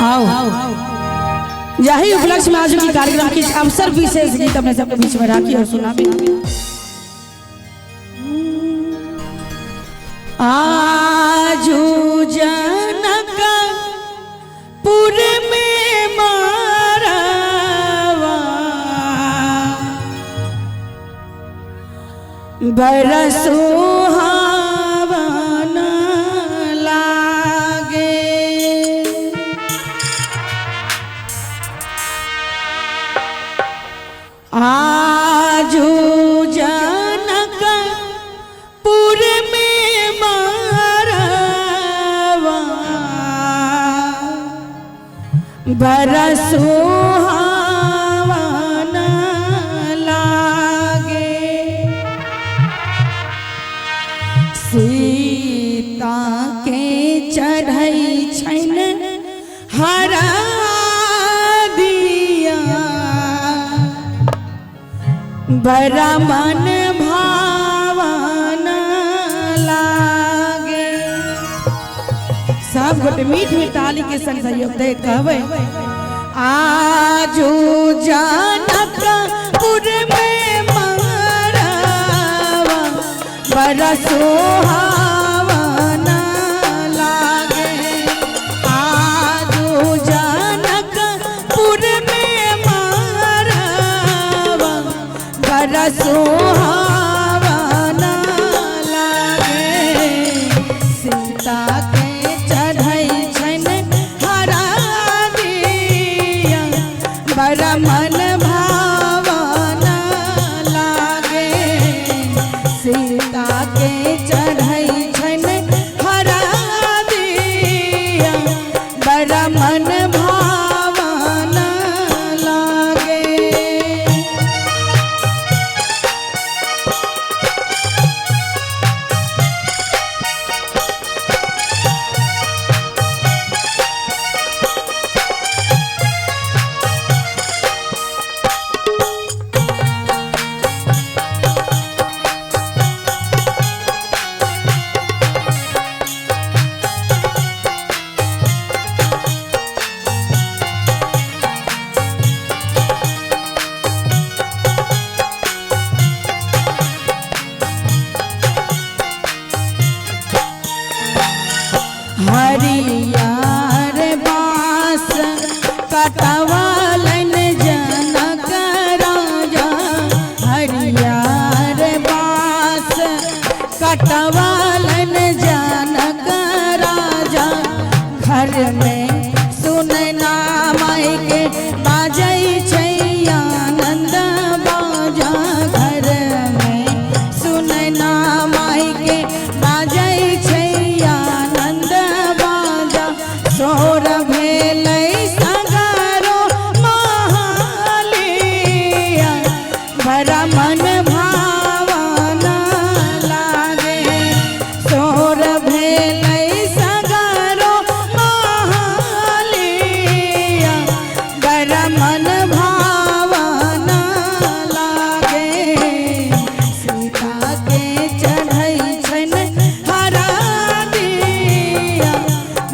आओ यही उपलक्ष्य में आज की कार्यक्रम की अवसर विशेष गीत अपने सबके बीच में राखी और सुना भी। आजू जनकपुर में मारवा बरसो आजू जनकपुर में मारवा बरसो हवन लागे सीता के चढ़ई छन हरा बड़ा मन भावन लागे। सब गोटे मीठ मीठ ताली के संग सहयोग दे कहवे आजू जनकपुर में मारवा बड़ा सुहावन लागे। आजू जनकपुर में मारवा बड़ा सुहावन लागे सीता के चढ़ई छन हरा दिया बड़ा मन भावन लागे। सीता के चढ़ई छन हरा दिया बड़ा मन भावन लागे। हरियर बास कटवालन जनक राजा हरियर बास कटवालन जनक राजा घर में सुनना माई के बाजै छै आनंद बाजा घर में सुनना माई के बाजै छै सोर भेलै सगरो महालिया बड़ा मन भावन लागे। सोर भेलै सगरो महालिया बड़ा मन भावन लागे। सीता के चढ़ई छन हरा दिया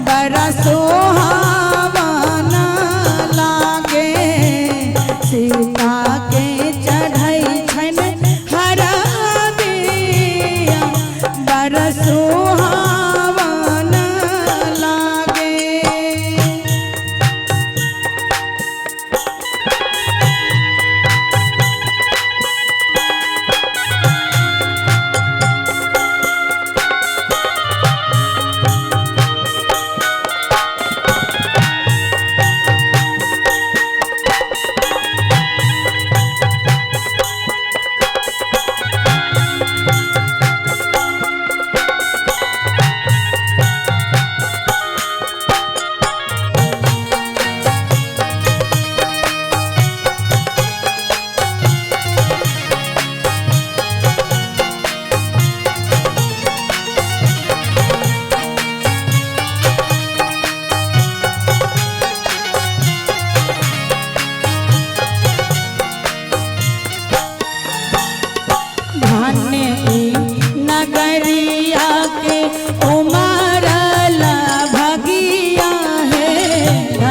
बड़ा सोहावन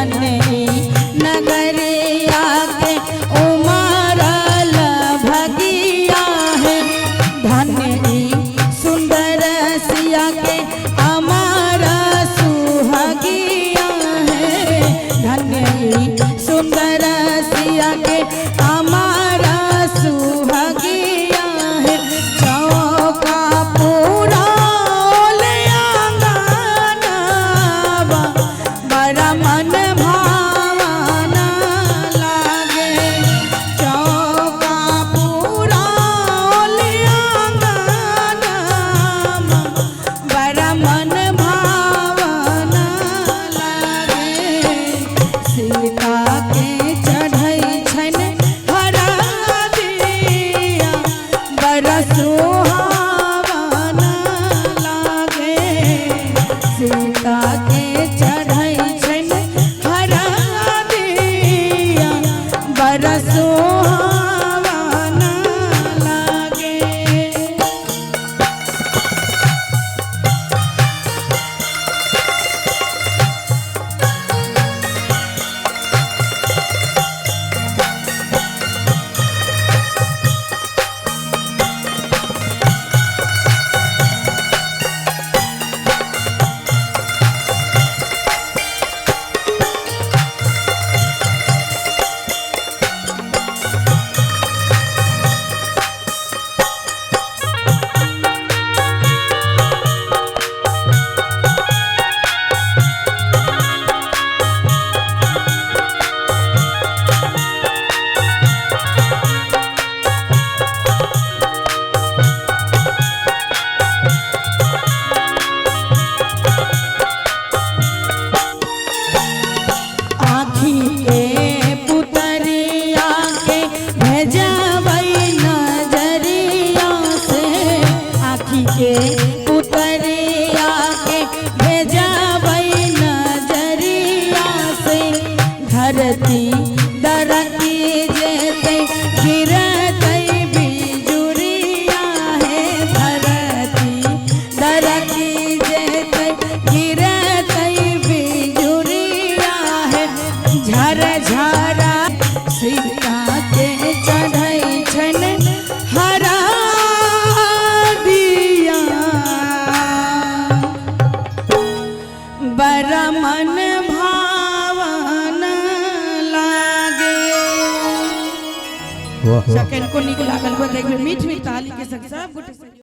धन्य नगरिया के उमरल भगिया है धन्य सुंदर सिया के अमर सुहागिया है धन्य सुंदर सिया के अमर सुहागिया है चौका पूरा ले आंगनवा बड़ा मन भावना लागे चौका पूरा ले आंगनवा बड़ा मन भावना लागे सीता के चढ़ई छन हरा दिया बड़ा सुहावना लागे सीता के चढ़ई छन हरा दिया बड़ा सुहावना लागे। आँखी के पुतरिया के भेजबै नजरिया से आँखी के पुतरिया के भेजबै नजरिया से धरती दरकी जेते गिरतै बिजुरिया है धरती दरकी जेते गिरतै बिजुरिया है झर झरा सीता के चढ़ई छन हरा दिया बड़ा मन भावना लागे। सेकंड को निक लागल मीठ मीठ ताली के संग सब गोटे